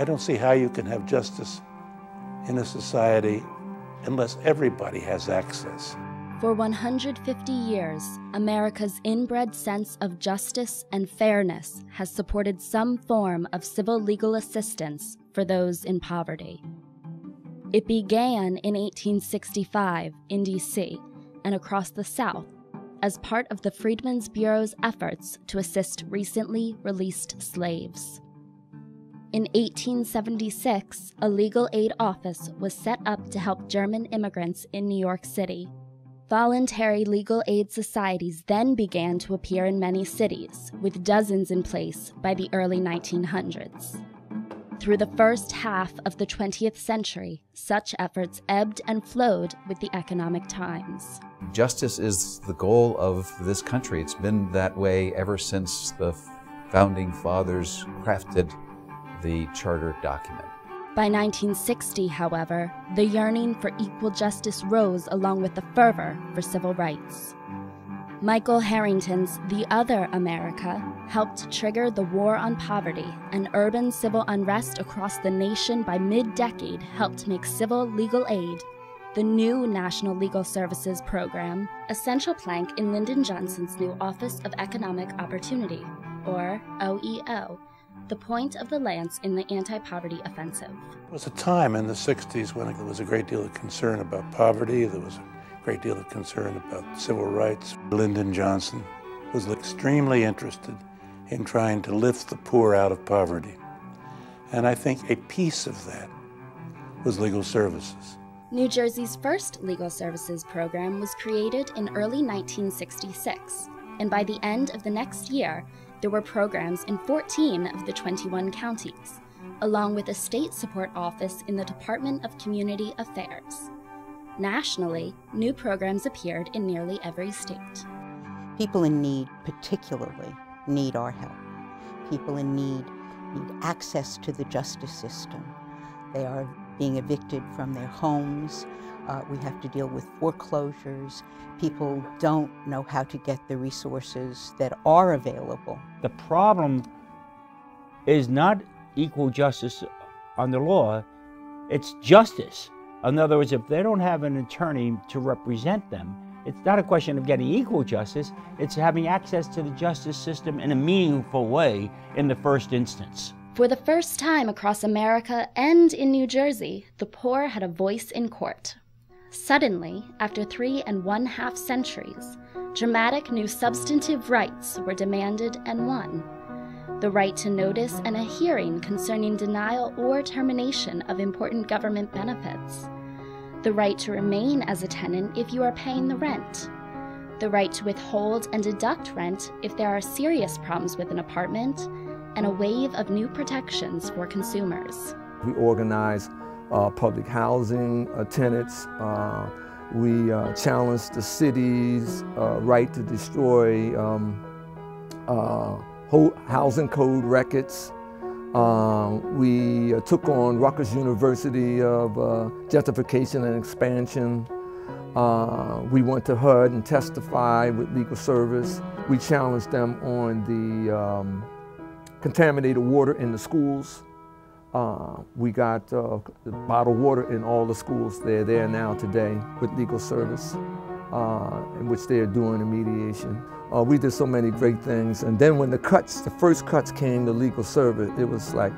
I don't see how you can have justice in a society unless everybody has access. For 150 years, America's inbred sense of justice and fairness has supported some form of civil legal assistance for those in poverty. It began in 1865 in D.C. and across the South as part of the Freedmen's Bureau's efforts to assist recently released slaves. In 1876, a legal aid office was set up to help German immigrants in New York City. Voluntary legal aid societies then began to appear in many cities, with dozens in place by the early 1900s. Through the first half of the 20th century, such efforts ebbed and flowed with the economic times. Justice is the goal of this country. It's been that way ever since the Founding Fathers crafted the charter document. By 1960, however, the yearning for equal justice rose along with the fervor for civil rights. Michael Harrington's The Other America helped trigger the war on poverty, and urban civil unrest across the nation by mid-decade helped make civil legal aid, the new National Legal Services Program, a central plank in Lyndon Johnson's new Office of Economic Opportunity, or OEO, the point of the lance in the anti-poverty offensive. There was a time in the 60s when there was a great deal of concern about poverty. There was a great deal of concern about civil rights. Lyndon Johnson was extremely interested in trying to lift the poor out of poverty. And I think a piece of that was legal services. New Jersey's first legal services program was created in early 1966, and by the end of the next year, there were programs in 14 of the 21 counties, along with a state support office in the Department of Community Affairs. Nationally, new programs appeared in nearly every state. People in need particularly need our help. People in need access to the justice system. They are being evicted from their homes. We have to deal with foreclosures. People don't know how to get the resources that are available. The problem is not equal justice under law, it's justice. In other words, if they don't have an attorney to represent them, it's not a question of getting equal justice, it's having access to the justice system in a meaningful way in the first instance. For the first time across America and in New Jersey, the poor had a voice in court. Suddenly, after 3½ centuries, dramatic new substantive rights were demanded and won. The right to notice and a hearing concerning denial or termination of important government benefits. The right to remain as a tenant if you are paying the rent. The right to withhold and deduct rent if there are serious problems with an apartment, and a wave of new protections for consumers. We organize public housing tenants. We challenge the city's right to destroy housing code records. We took on Rutgers University of gentrification and expansion. We went to HUD and testified with legal service. We challenged them on the contaminated water in the schools. We got bottled water in all the schools. They're there now today with legal service, in which they're doing a mediation. We did so many great things. And then when the first cuts came to legal service, it was like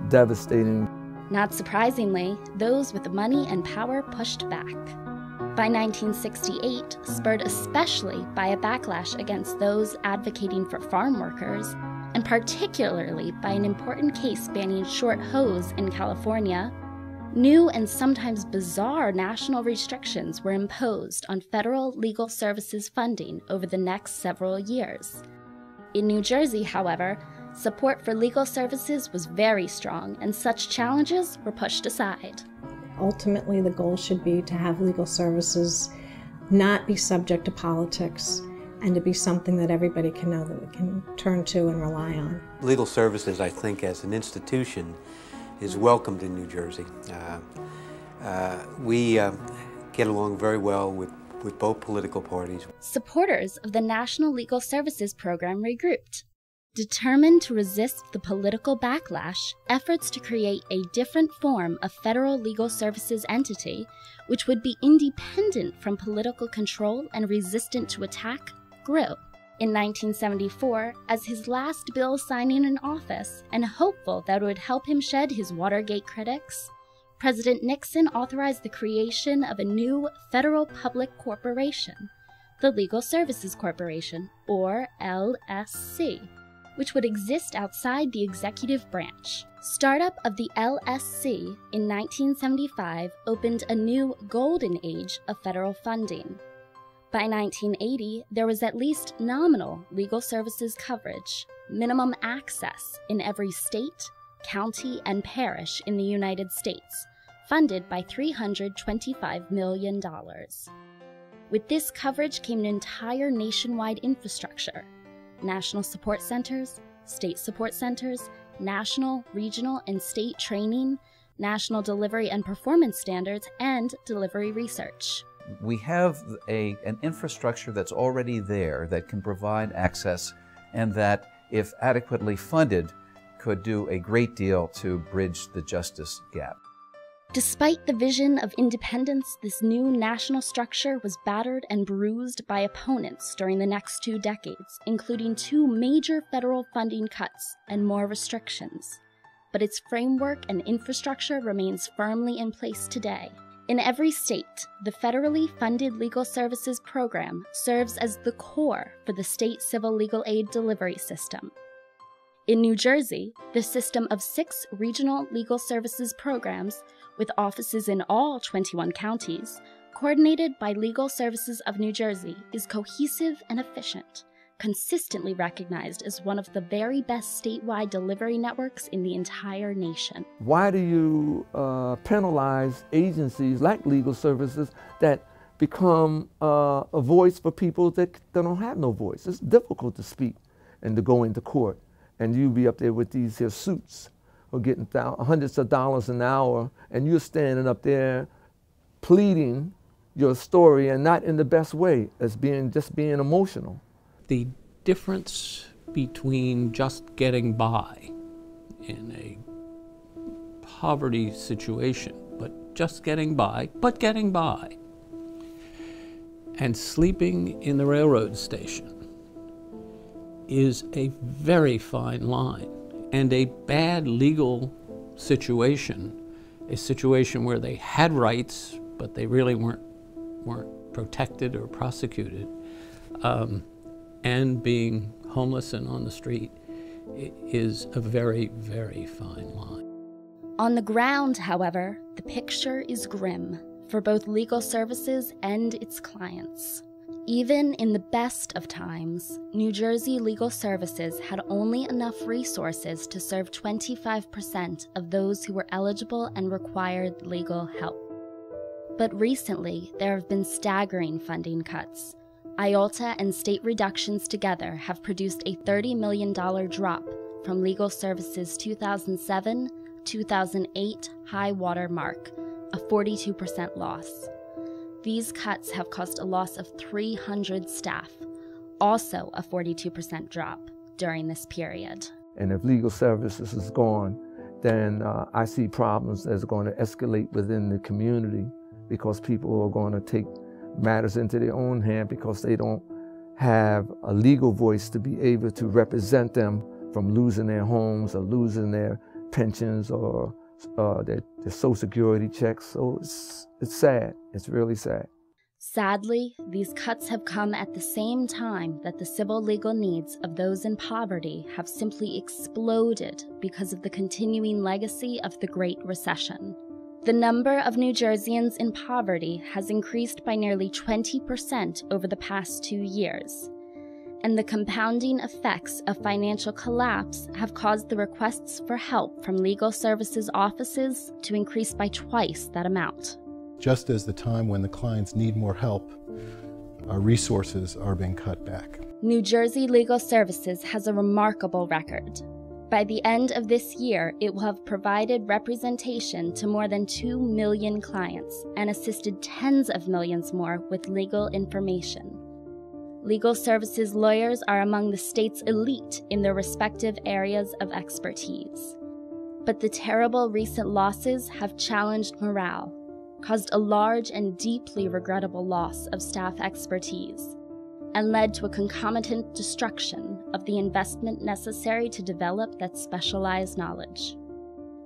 devastating. Not surprisingly, those with money and power pushed back. By 1968, spurred especially by a backlash against those advocating for farm workers, and particularly by an important case banning short hose in California, new and sometimes bizarre national restrictions were imposed on federal legal services funding over the next several years. In New Jersey, however, support for legal services was very strong, and such challenges were pushed aside. Ultimately, the goal should be to have legal services not be subject to politics, and to be something that everybody can know that we can turn to and rely on. Legal services, I think, as an institution, is welcomed in New Jersey. We get along very well with both political parties. Supporters of the National Legal Services Program regrouped. Determined to resist the political backlash, efforts to create a different form of federal legal services entity, which would be independent from political control and resistant to attack, grew. In 1974, as his last bill signing in office, and hopeful that it would help him shed his Watergate critics, President Nixon authorized the creation of a new federal public corporation, the Legal Services Corporation, or LSC, which would exist outside the executive branch. Startup of the LSC in 1975 opened a new golden age of federal funding. By 1980, there was at least nominal legal services coverage, minimum access in every state, county, and parish in the United States, funded by $325 million. With this coverage came an entire nationwide infrastructure: national support centers, state support centers, national, regional, and state training, national delivery and performance standards, and delivery research. We have an infrastructure that's already there that can provide access, and that, if adequately funded, could do a great deal to bridge the justice gap. Despite the vision of independence, this new national structure was battered and bruised by opponents during the next 2 decades, including 2 major federal funding cuts and more restrictions. But its framework and infrastructure remains firmly in place today. In every state, the federally funded legal services program serves as the core for the state civil legal aid delivery system. In New Jersey, the system of 6 regional legal services programs, with offices in all 21 counties, coordinated by Legal Services of New Jersey, is cohesive and efficient, consistently recognized as one of the very best statewide delivery networks in the entire nation. Why do you penalize agencies like Legal Services that become a voice for people that don't have no voice? It's difficult to speak and to go into court, and you be up there with these here suits or getting hundreds of dollars an hour, and you're standing up there pleading your story, and not in the best way, as just being emotional. The difference between just getting by in a poverty situation, but just getting by, and sleeping in the railroad station is a very fine line. And a bad legal situation, a situation where they had rights, but they really weren't protected or prosecuted, and being homeless and on the street, is a very, very fine line. On the ground, however, the picture is grim for both legal services and its clients. Even in the best of times, New Jersey Legal Services had only enough resources to serve 25% of those who were eligible and required legal help. But recently, there have been staggering funding cuts. IOLTA and state reductions together have produced a $30 million drop from Legal Services' 2007-2008 high water mark, a 42% loss. These cuts have caused a loss of 300 staff, also a 42% drop during this period. And if Legal Services is gone, then I see problems that's going to escalate within the community, because people are going to take matters into their own hand because they don't have a legal voice to be able to represent them from losing their homes or losing their pensions or their Social Security checks. So it's sad. It's really sad. Sadly, these cuts have come at the same time that the civil legal needs of those in poverty have simply exploded because of the continuing legacy of the Great Recession. The number of New Jerseyans in poverty has increased by nearly 20% over the past 2 years, and the compounding effects of financial collapse have caused the requests for help from legal services offices to increase by twice that amount. Just as the time when the clients need more help, our resources are being cut back. New Jersey Legal Services has a remarkable record. By the end of this year, it will have provided representation to more than 2 million clients and assisted tens of millions more with legal information. Legal services lawyers are among the state's elite in their respective areas of expertise. But the terrible recent losses have challenged morale, caused a large and deeply regrettable loss of staff expertise, and led to a concomitant destruction of the investment necessary to develop that specialized knowledge.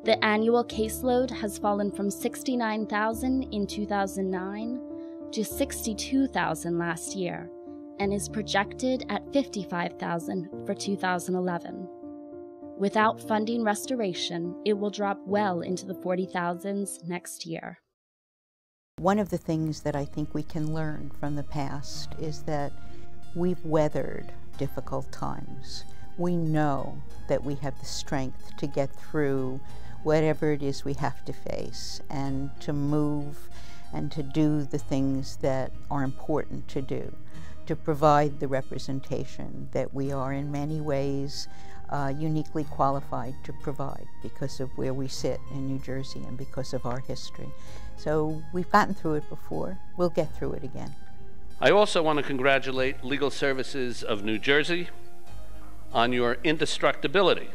The annual caseload has fallen from 69,000 in 2009 to 62,000 last year, and is projected at 55,000 for 2011. Without funding restoration, it will drop well into the 40,000s next year. One of the things that I think we can learn from the past is that we've weathered difficult times. We know that we have the strength to get through whatever it is we have to face, and to move and to do the things that are important to do, to provide the representation that we are in many ways uniquely qualified to provide because of where we sit in New Jersey and because of our history. So we've gotten through it before. We'll get through it again. I also want to congratulate Legal Services of New Jersey on your indestructibility.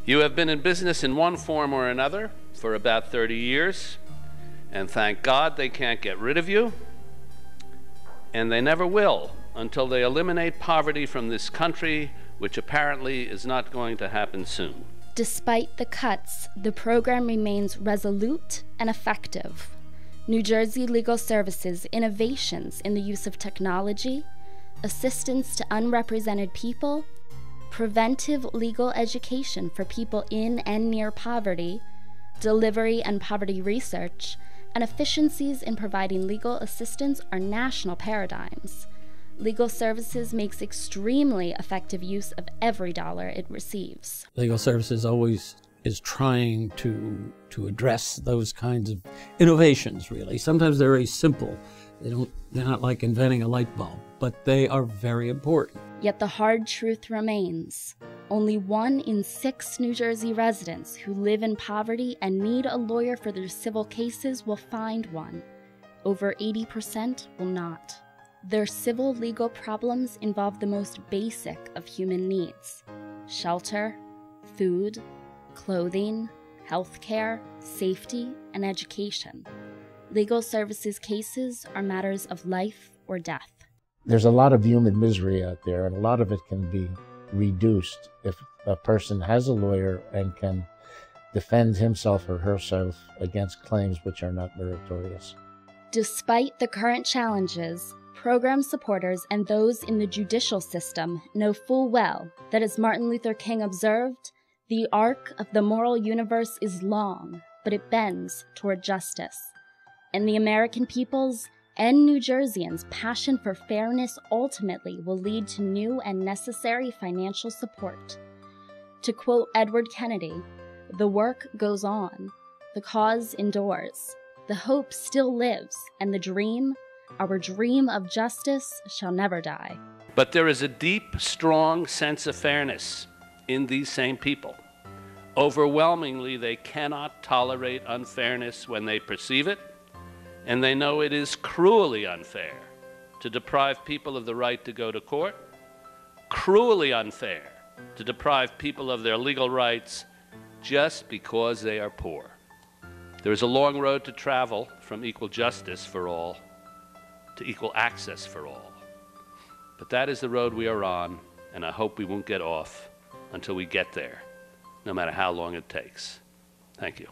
You have been in business in one form or another for about 30 years, and thank God they can't get rid of you, and they never will until they eliminate poverty from this country, which apparently is not going to happen soon. Despite the cuts, the program remains resolute and effective. New Jersey Legal Services' innovations in the use of technology, assistance to unrepresented people, preventive legal education for people in and near poverty, delivery and poverty research, and efficiencies in providing legal assistance are national paradigms. Legal Services makes extremely effective use of every dollar it receives. Legal Services always is trying to address those kinds of innovations, really. Sometimes they're very simple. They're not like inventing a light bulb, but they are very important. Yet the hard truth remains. Only 1 in 6 New Jersey residents who live in poverty and need a lawyer for their civil cases will find one. Over 80% will not. Their civil legal problems involve the most basic of human needs: shelter, food, clothing, healthcare, safety, and education. Legal services cases are matters of life or death. There's a lot of human misery out there, and a lot of it can be reduced if a person has a lawyer and can defend himself or herself against claims which are not meritorious. Despite the current challenges, program supporters and those in the judicial system know full well that, as Martin Luther King observed, the arc of the moral universe is long, but it bends toward justice. And the American people's and New Jerseyans' passion for fairness ultimately will lead to new and necessary financial support. To quote Edward Kennedy, "The work goes on, the cause endures, the hope still lives, and the dream, our dream of justice, shall never die." But there is a deep, strong sense of fairness in these same people. Overwhelmingly, they cannot tolerate unfairness when they perceive it, and they know it is cruelly unfair to deprive people of the right to go to court, cruelly unfair to deprive people of their legal rights just because they are poor. There is a long road to travel from equal justice for all to equal access for all. But that is the road we are on, and I hope we won't get off until we get there, no matter how long it takes. Thank you.